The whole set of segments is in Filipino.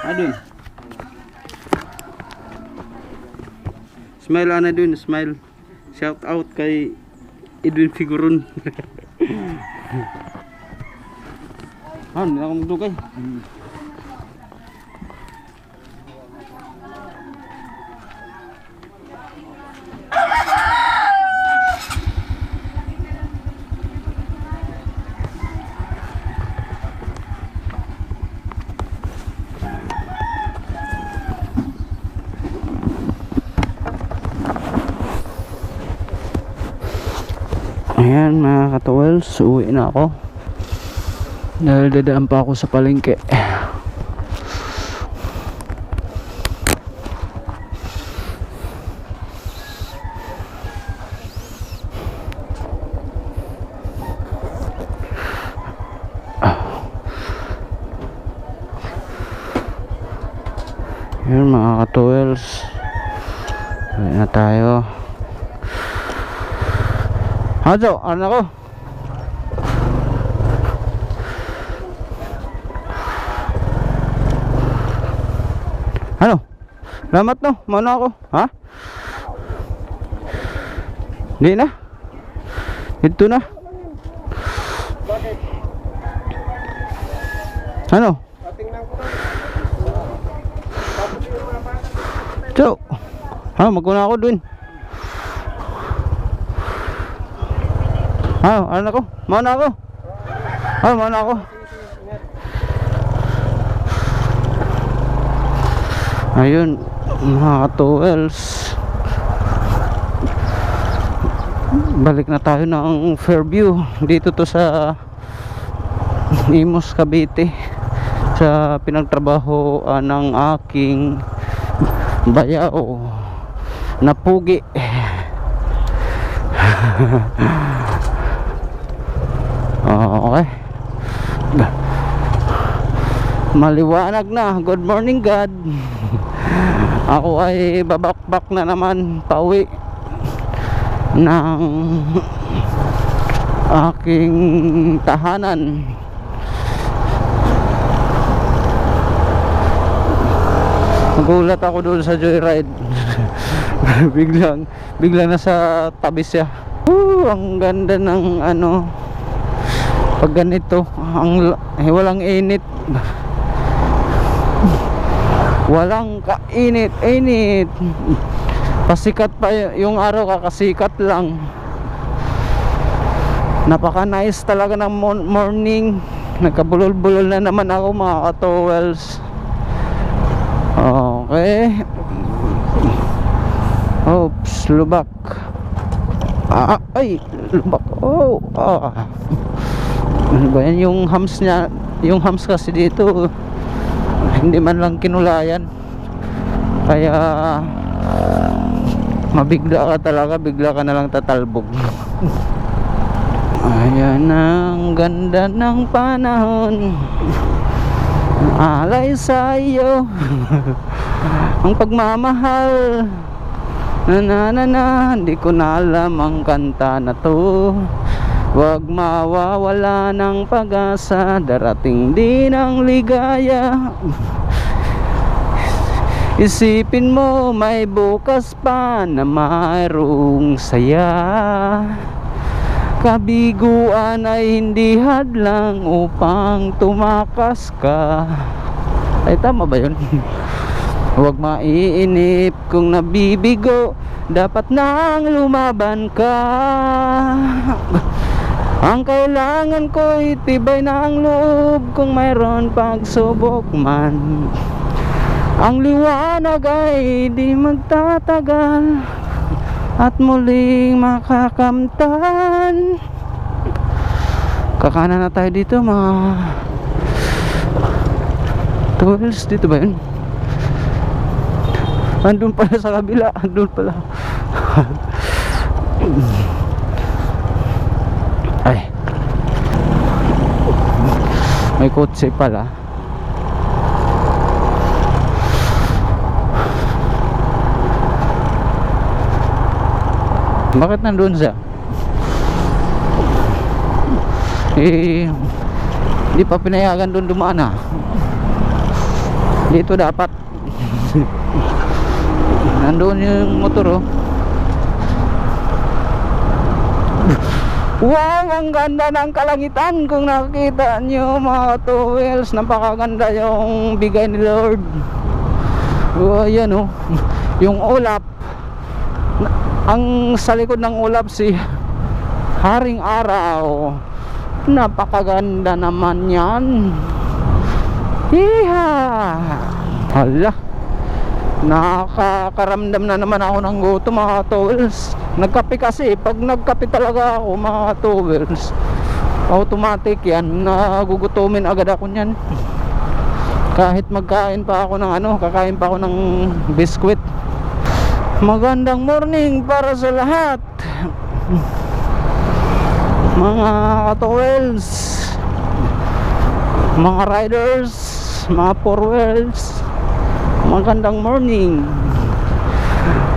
Adun. Smile ana dun, smile. Shout out kay Edwin Figuron. Hindi na ako magdugay. Ayan mga katuwels, uwi na ako dahil dadaan pa ako sa palengke. Ayan mga katuwels, uwi na tayo. Hajo, ano ko? Ano? Salamat no, mano ako, ha? Hindi na. Ito na. Bakit? Ano? Tingnan ko na. Tapos yung mga bata. Cho. Ha, magkuna ako dun. Ano ako? Mana ako? Mana ako? Ayun, mga katuwels. Balik na tayo ng Fairview. Dito to sa Imus, Cavite. Sa pinagtrabaho ng aking bayaw na pugi. Okay. Maliwanag na. Good morning God. Ako ay babakbak na naman pauwi ng aking tahanan. Nagulat ako doon sa joyride. biglang nasa tabi siya. Ang ganda ng ano, pag ganito, walang init, walang kainit, pasikat pa yung araw, kakasikat lang. Napaka nice talaga ng morning. Nagkabulol-bulol na naman ako mga katowels. Okay. Oops, lubak. Ay, lubak. Ano ba yan? Yung hams niya, yung hams kasi dito hindi man lang kinulayan, kaya mabigla ka talaga, bigla ka na lang tatalbog. Ayan, ang ganda ng panahon, alay sa iyo ang pagmamahal. Hindi ko na alam ang kanta na to. Huwag mawawala ng pag-asa, darating din ang ligaya. Isipin mo may bukas pa na mayroong saya. Kabiguan ay hindi hadlang upang tumakas ka. Ay, tama ba yun? Huwag maiinip kung nabibigo, dapat nang lumaban ka. Ang kailangan ko itibay na ang loob kung mayroon pagsubok man. Ang liwanag ay di magtatagal at muling makakamtan. Kakanan na tayo dito mga tools. Dito ba yun? Andun pala sa kabila. Andun pala. Ay, may kotse pala. Bakit nandun siya? Hindi pa pinayagan doon dumaan. Dito dapat. Nandoon yung motor, oh. Wow, ang ganda ng kalangitan. Kung nakikita nyo mga towels, napakaganda yung bigay ni Lord. Ayan, oh. Yung ulap, ang sa likod ng ulap si Haring Araw. Napakaganda naman yan. Hiha. Hala, nakakaramdam na naman ako ng gutom mga towels. Nagkape kasi, pag nagkape talaga ako mga towels, automatic yan, nagugutumin agad ako nyan. Kahit magkain pa ako ng kakain pa ako ng biskwit. Magandang morning para sa lahat mga towels, mga riders, mga four wheels. Magandang morning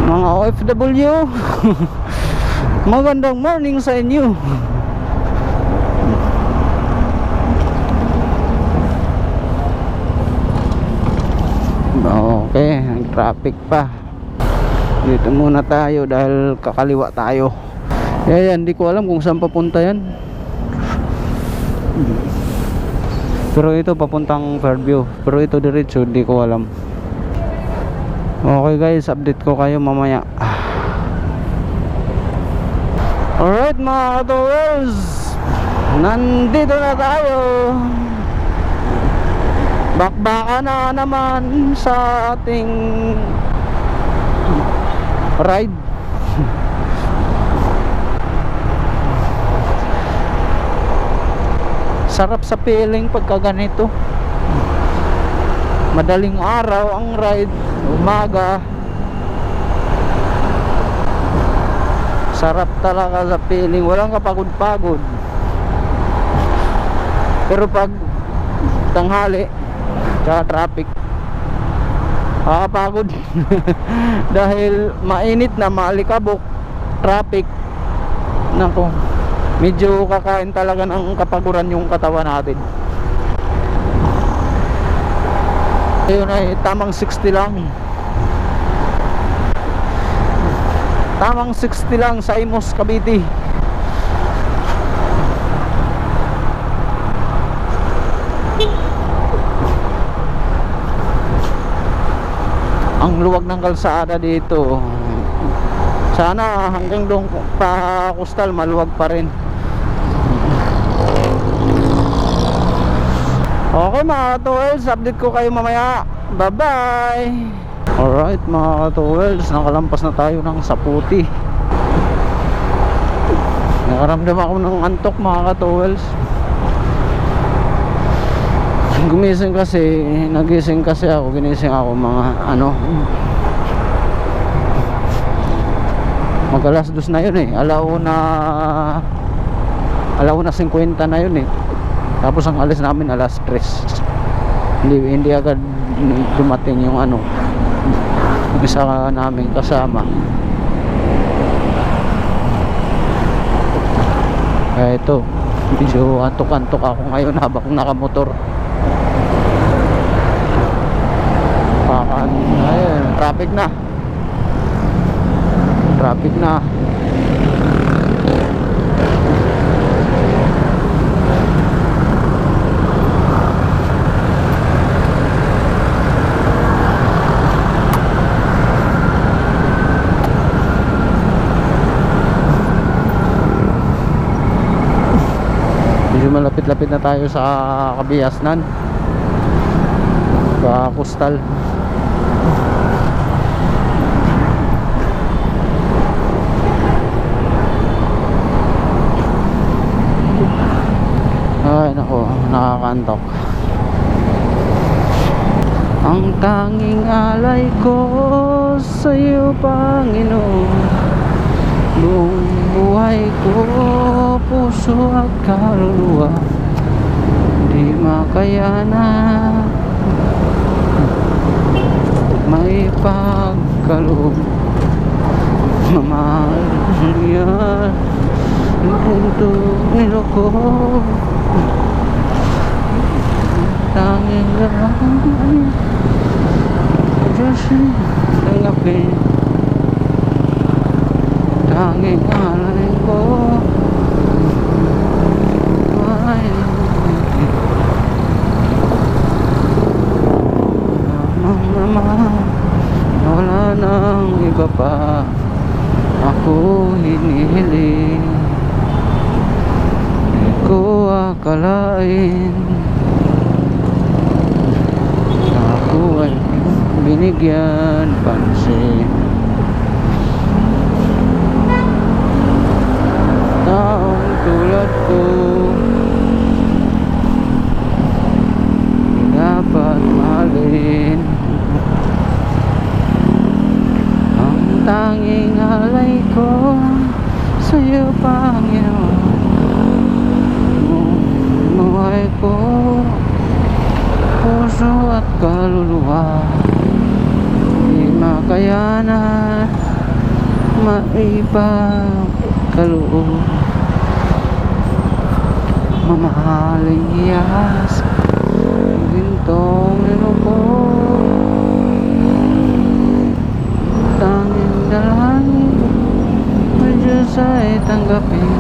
mga OFW. Magandang morning sa inyo. Okay, traffic pa. Dito muna tayo dahil kakaliwa tayo. Yan, hindi ko alam kung saan papunta yan. Pero ito papuntang Fairview. Pero ito diretso, hindi ko alam. Okay guys, update ko kayo mamaya. Alright mga katowels, nandito na tayo. Bakbaka na naman sa ating ride. Sarap sa feeling pagka ganito. Madaling araw ang ride, umaga. Sarap talaga sa feeling, walang kapagod-pagod. Pero pag tanghali, tsaka traffic, nakakapagod. Dahil mainit na, maalikabok, traffic. Nako, medyo kakain talaga ng kapaguran yung katawan natin. Ayun ay tamang 60 lang. Tamang 60 lang sa Imos, Cavite. Ang luwag ng kalsada dito. Sana hanggang doon pa Coastal maluwag pa rin. Okay mga towels, update ko kayo mamaya. Bye bye. Alright mga towels, nakalampas na tayo ng Saputi. Nakaramdam ako ng antok mga towels. Nagising ako mga mag alas 2 na yun eh. Alauna 50 na yun eh. Tapos ang alis namin alas 3. Hindi agad dumating yung isa namin kasama. Kaya ito, medyo antok-antok ako ngayon habang nakamotor. Ayun, traffic na. Medyo malapit-lapit na tayo sa Kabiasnan, sa Coastal. Ay nako, nakakantok. Ang tanging alay ko sa iyo, Panginoon. Buong buhay ko, puso at kaluluwa, di makayanan may pagkaloob. Mamahal niya ito niloko. Tanging lang Kasi tanggapin tanging alay ko ay naman wala nang iba pa ako hinihiling. Di ko akalain na ako ay binigyan pansin. Taong tulad ko dapat mahalin. Ang tanging alay ko sa'yo, Panginoon. Buhay ko, puso at kaluluwa, di makayanan maipagkaloob. Mamahaling iyas gintong lubog, tanging dalangin ng Diyos ay tanggapin.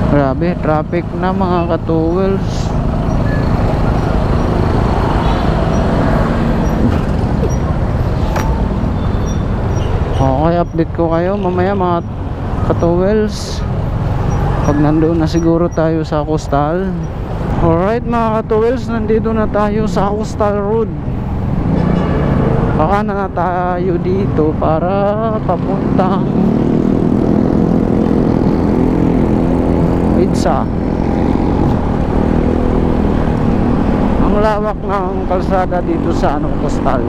Grabe, traffic na mga ka-towels. Okay, update ko kayo mamaya mga ka-towels pag nandoon na siguro tayo sa coastal. Alright mga ka-towels, nandito na tayo sa coastal road. Baka na tayo dito para papuntang Pizza. Ang lawak ng kalsada dito sa coastal.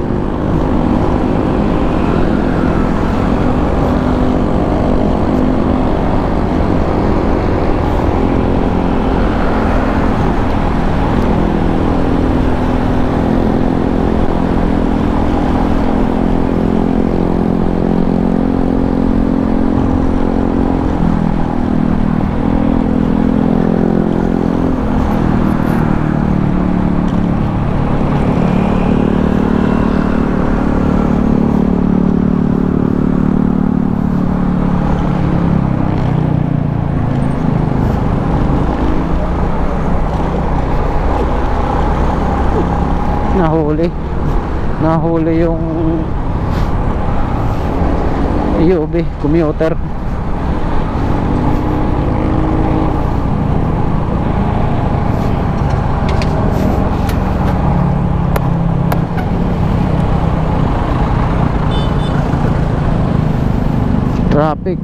Nahuli yung UB commuter. Traffic.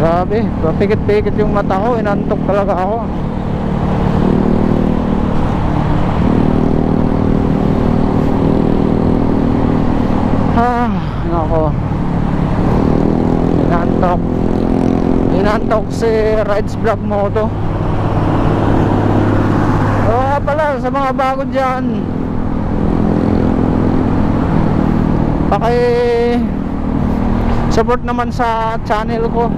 Grabe, papikit-pikit yung mata ko, inantok talaga ako. Nako. Inantok si Rides Vlog Moto. Pala sa mga bago dyan, support naman sa channel ko,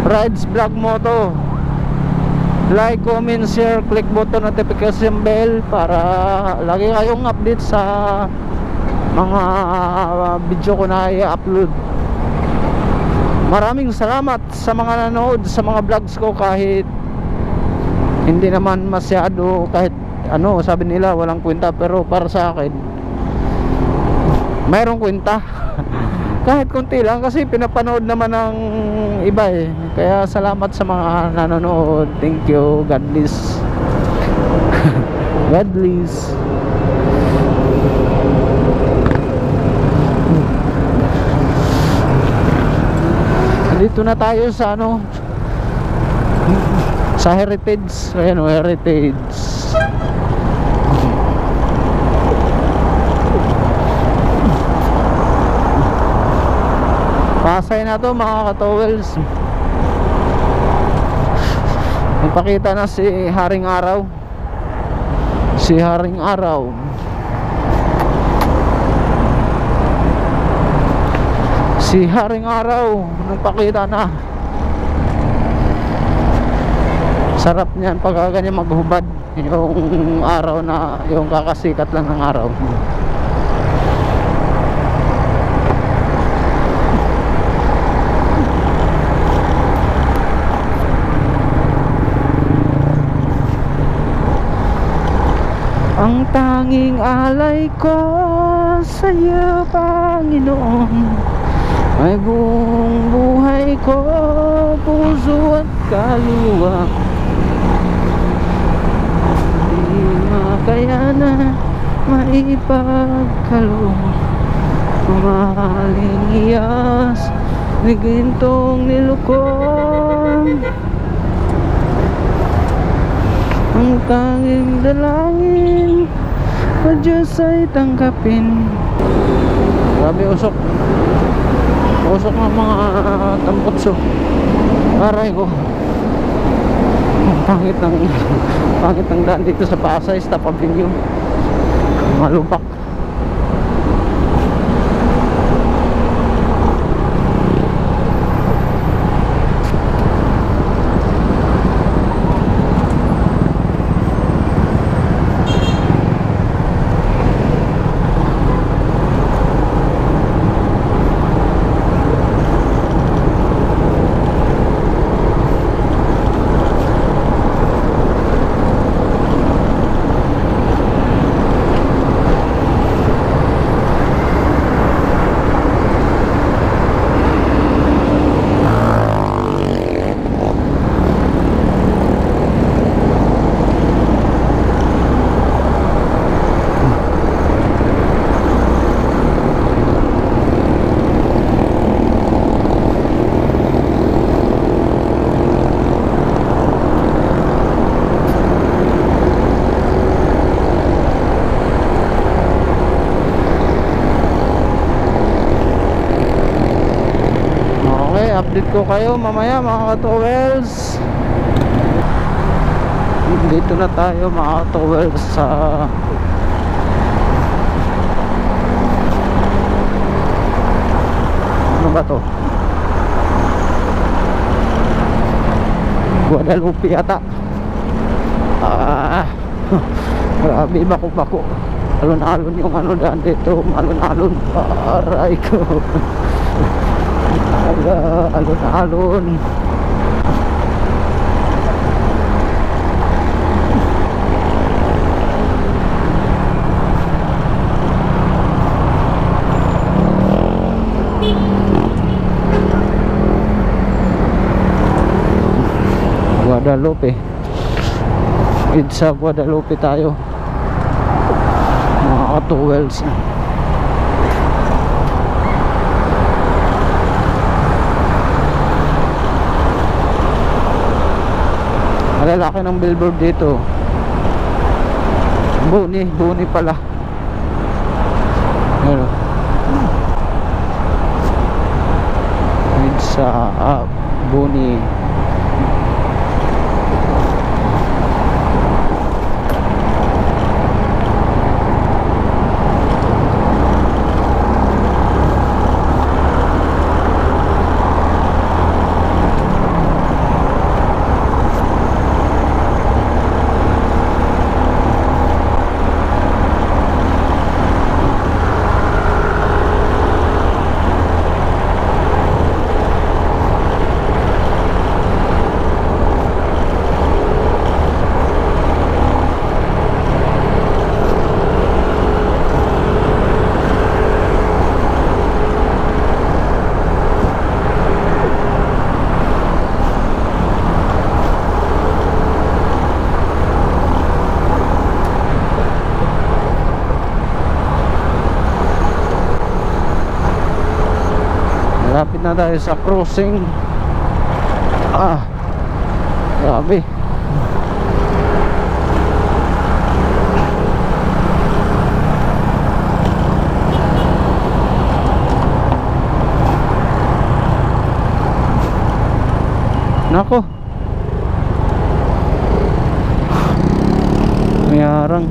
Rides Vlog Moto. Like, comment, share, click button notification bell para lagi kayong update sa mga video ko na i-upload. Maraming salamat sa mga nanood sa mga vlogs ko, kahit hindi naman masyado, kahit sabi nila walang kwenta, pero para sa akin mayroong kwenta. Kahit konti lang, kasi pinapanood naman ng iba eh. Kaya salamat sa mga nanonood. Thank you. God bless. God bless. Dito na tayo sa Sa Heritage. Ayan o, Heritage. Pasay na to mga ka-towels. Nagpakita na si Haring Araw. Si Haring Araw. Si Haring Araw nagpakita na. Sarap niyan pag ganyan maghubad. Yung araw na, yung kakasikat lang ng araw. Ang tanging alay ko sa iyo, Panginoon, ay buong buhay ko, puso at kaluluwa. Di makayanan maipagkaloob, mamahaling iyas ni gintong nilukong. Ang tanging dalangin na Diyos ay tanggapin. Grabe usok. Usok ng mga tampotso. Aray ko. Ang pangit ng daan dito sa Pasay, Stop Avenue. Malupak. Update ko kayo mamaya mga ka-towels. Dito na tayo mga ka-towels sa ano ba to? Guadalupe yata. Grabe, bako-bako. Alon-alon yung ano daan dito. Alon-alon. Aray ko. Alon-alon. Guadalupe. Sa Guadalupe tayo mga ka-towels. Malalaki ng billboard dito. Buni pala. Ano? Sa Buni. Malapit na tayo sa crossing. Grabe. Nako, may harang.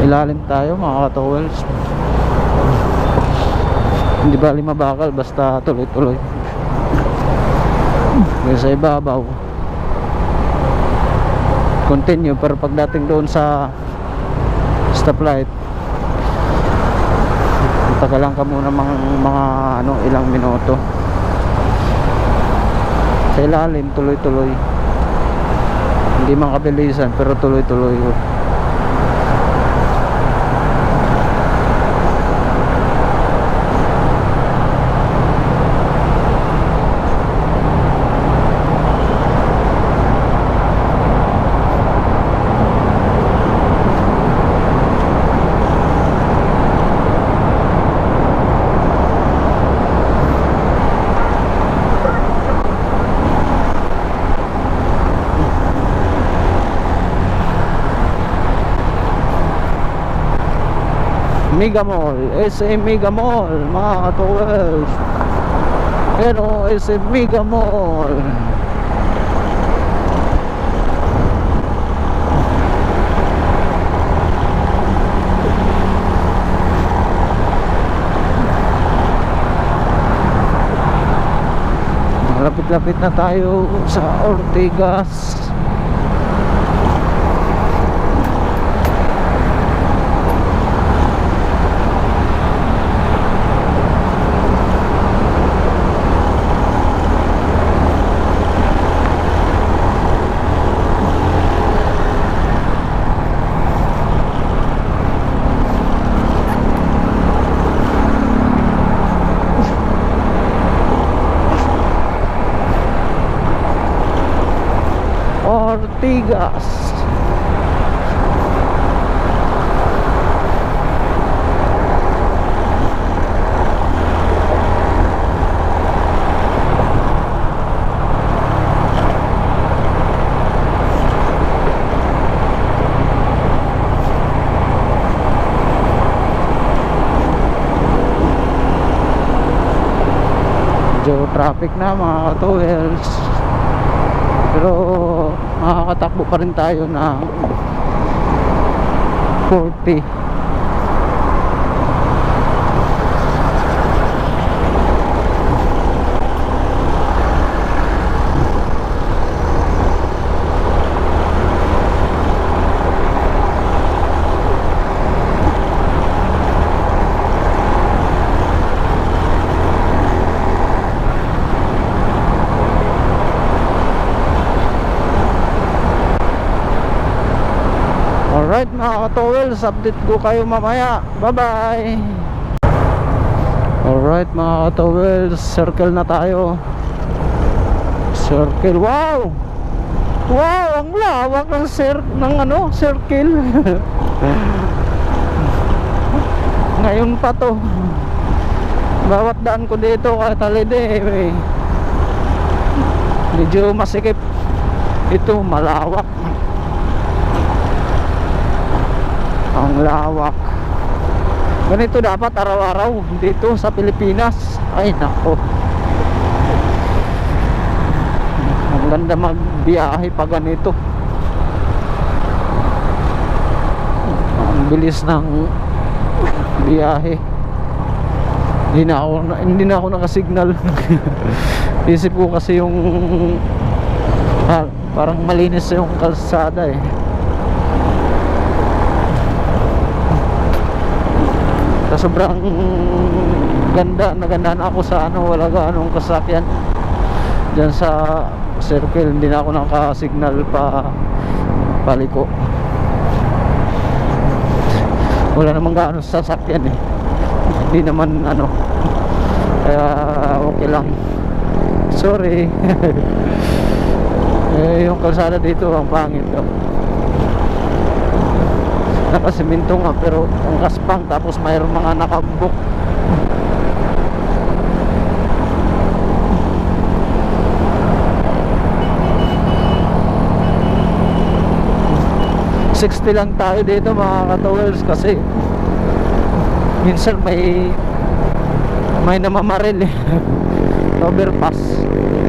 Ilalim tayo mga ka-towels. Hindi bali mabakal, basta tuloy-tuloy. Kaya sa ibabaw continue, pero pagdating doon sa stoplight, tagalan ka muna mga ano, ilang minuto. Sa ilalim tuloy-tuloy, hindi man kabilisan pero tuloy-tuloy. Mega Mall, SM Mega Mall, mga ka-towels. Ayan o, SM Mega Mall. Malapit-lapit na tayo sa Ortigas. Ortigas. Medyo traffic na mga ka-towels, pero makakatakbo pa rin tayo na 40. Alright mga ka-towels, update ko kayo mamaya. Bye bye. Alright mga ka-towels, circle na tayo. Circle, wow! Wow, ang lawak ng circle. Ngayon pa to. Bawat daan ko dito kahit holiday, medyo masikip. Ito malawak. Ang lawak. Ganito dapat araw-araw dito sa Pilipinas. Ay nako, ang ganda magbiyahe pa ganito. Ang bilis ng biyahe. Hindi na ako nakasignal. Isip ko kasi yung parang malinis yung kalsada eh. Sobrang ganda, nagandahan ako sa wala anong kasakyan dyan sa circle. Hindi na ako nakasignal pa paliko. Wala namang gaano sasakyan eh. Hindi naman kaya okay lang. Sorry. Yung kalsada dito ang pangit. Nakasiminto nga pero ang gaspang, tapos mayroong mga nakabuk. $60 lang tayo dito mga ka-towers, kasi minsan may namamaril eh. Overpass,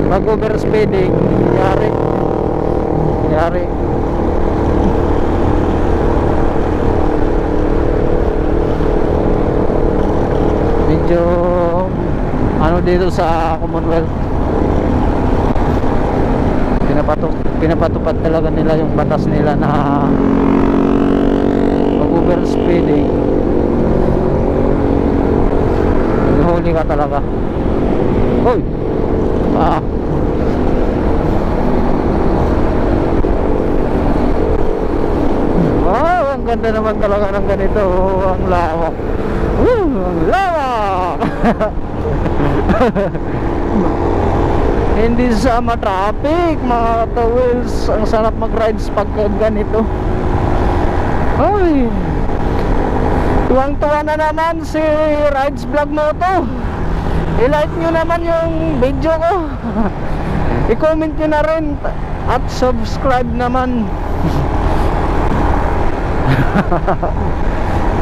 pag overspeeding, yari. Medyo ano dito sa Commonwealth, pinapatupad talaga nila yung batas nila na pag overspeeding huli ka talaga. Hoy! Wow, ang ganda naman talaga ng ganito. Ang lawak. Ang lawak! Hindi sama traffic mga towels. Ang sarap mag-rides pag ganito. Ay, tuwang-tuwa na naman si Rides Vlog Moto. I-like nyo naman yung video ko. I-comment nyo na rin at subscribe naman.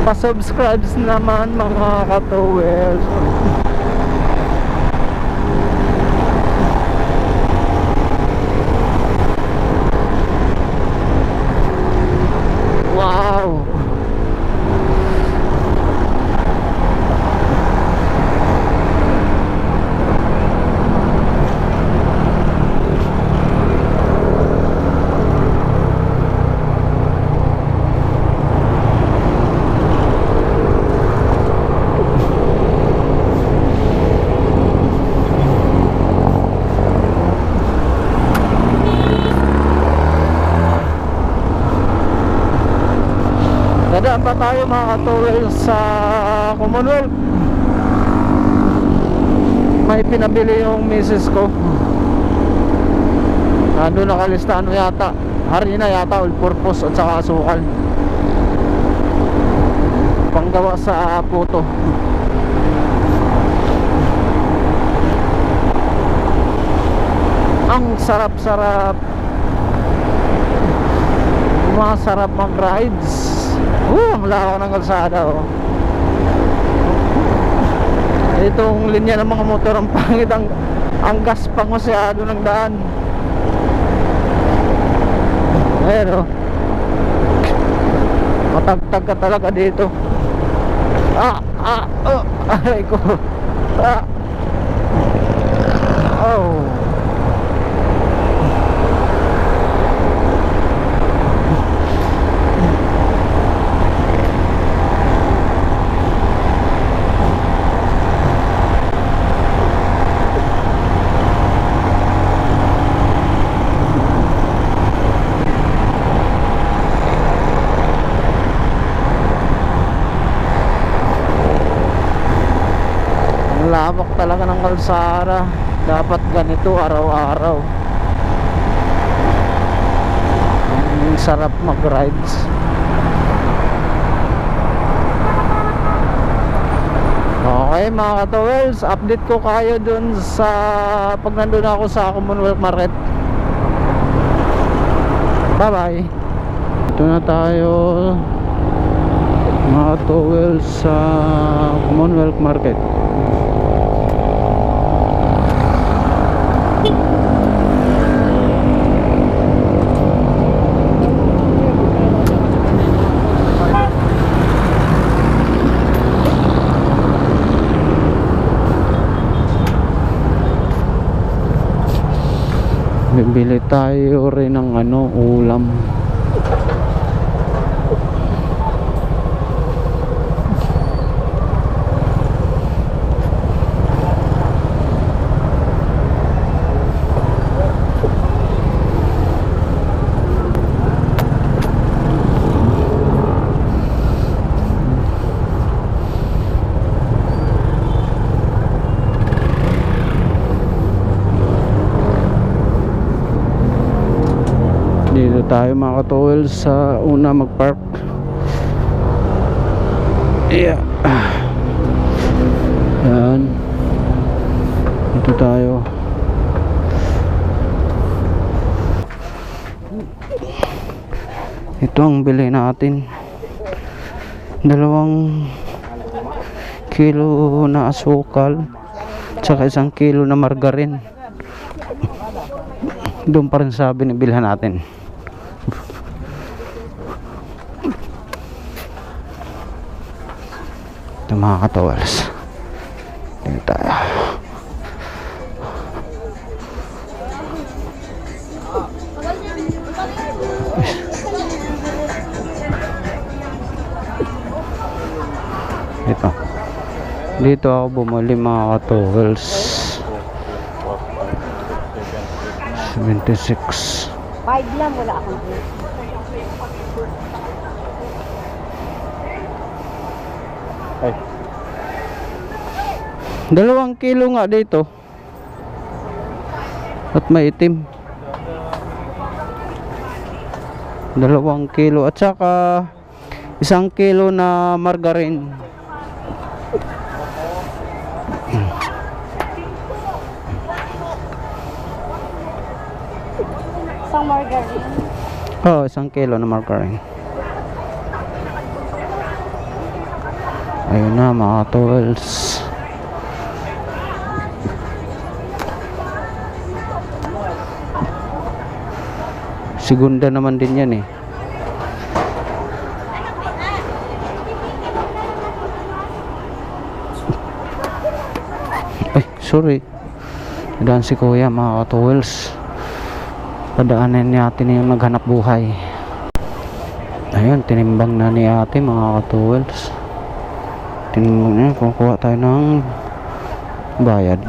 Pa-subscribe naman mga ka-towels. Wow. Dadaan pa tayo mga ka-towels sa Commonwealth. May pinabili yung misis ko. Doon nakalista ano yata, harina yata, all purpose at saka asukal, panggawa sa puto. Ang sarap-sarap, masarap mag-rides. Ang lawak ng kalsada oh. Itong linya ng mga motor ang pangit, ang gaspang masyado ng daan. Ayun oh, matagtag ka talaga dito. Aray ko. Oh. Lawak talaga ng kalsada. Dapat ganito araw-araw. Ang sarap mag-rides. Okay mga ka-towels, update ko kayo dun sa pag nandun ako sa Commonwealth Market. Bye bye. Ito na tayo mga ka-towels sa Commonwealth Market. Bibili tayo rin ng ulam. Dito tayo mga ka-towels sa una mag-park. Yeah. Yan. Ito tayo. Ito ang bili natin. 2 kilo na asukal, tsaka 1 kilo na margarin. Doon pa rin sabi ni bilhan natin. Ito mga katawals. Tingnan tayo. Ito. Dito ako bumili mga katawals. 76. 5 lang, wala akong Ay, 2 kilo nga dito. At may itim. 2 kilo at saka 1 kilo na margarine. isang margarine. Oh, 1 kilo na margarine. Ayun na mga tools. Segunda naman din yan eh. Ay, sorry. Daan si kuya mga tools. Padaanan ni ate na yung naghanap buhay. Ayun, tinimbang na ni ate mga katuwels. Tinimbang niya, kukuha tayo ng bayad.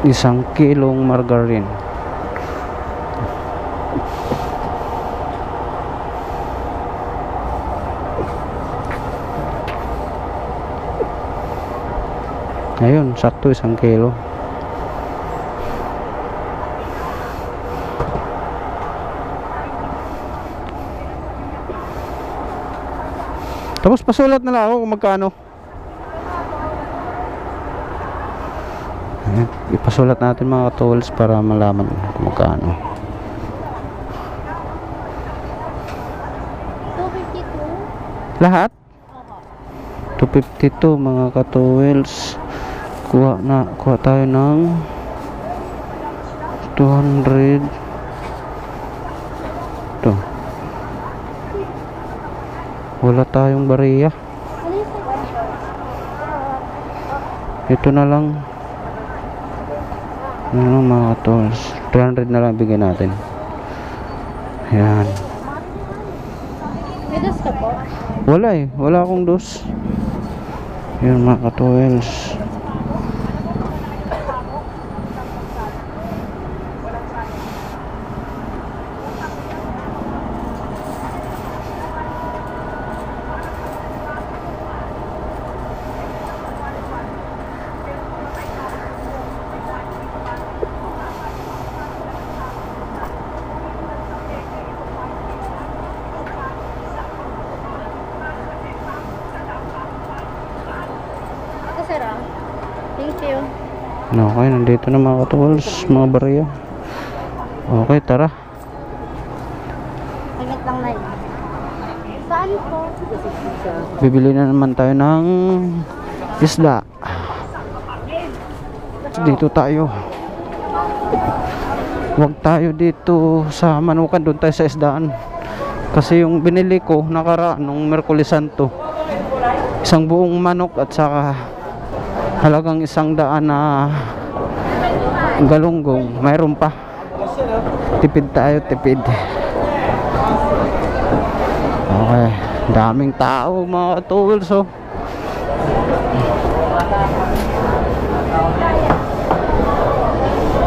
Isang kilong margarine. Ayun, sakto 1 kilo. Tapos pasulat na lang ako kung magkano. Ayan, ipasulat natin mga tools para malaman kung magkano. 252. Lahat? 252 mga ka-tools. Kuha tayo ng 200. Ito. Wala tayong bariya. Ito na lang. Ano mga tools, 300 na lang bigyan natin. Ayan. May dos ka po? Wala eh, wala akong dos. Ayan mga tools. Sir, ah. Thank you. Okay, nandito na mga tools, mga bariya. Okay, tara. Ingat lang na yun. Saan po? Bibili na naman tayo ng isda. Dito tayo. Huwag tayo dito sa Manukan, doon tayo sa isdaan. Kasi yung binili ko nakaraan nung Merkulis Santo, isang buong manok at saka halagang 100 na galunggong. Mayroon pa. Tipid tayo, tipid. Okay, daming tao mga tools oh.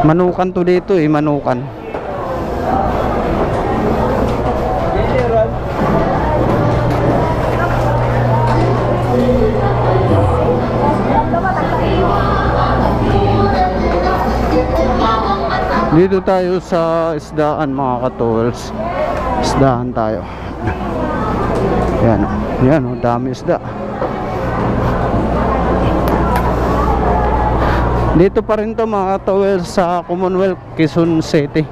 Manukan to dito eh, Manukan. Dito tayo sa isdaan mga ka-tools. Isdaan tayo. Yan, yan, dami isda. Dito pa rin to mga ka-tools sa Commonwealth, Quezon City.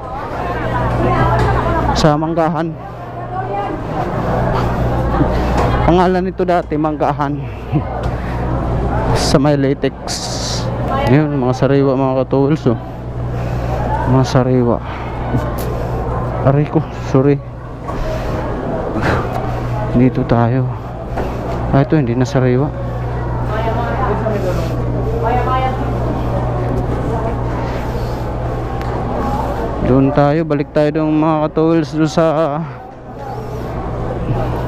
Sa Manggahan. Pangalan nito dati Manggahan. Sa may latex. Yun, mga sariwa mga ka-tools, oh. Mga sariwa. Aray ko, sorry. Dito tayo. Ah, ito hindi na sariwa. Doon tayo, balik tayo doon mga ka-tools, doon sa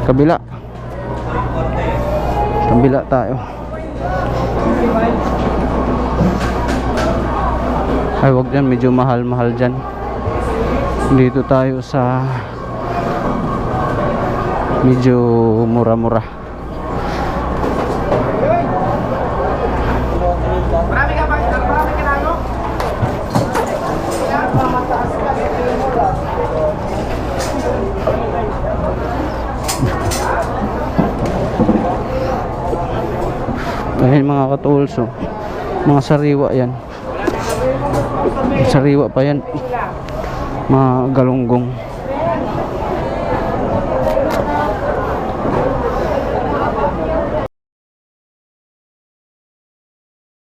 kabila. Kabila tayo. Ay, wag dyan, medyo mahal-mahal dyan. Dito tayo sa medyo mura-mura. Marami ka ba? Marami ka na, no? Ayun mga ka-tools, oh. Mga sariwa yan. Sariwa pa yan. Mga galunggong.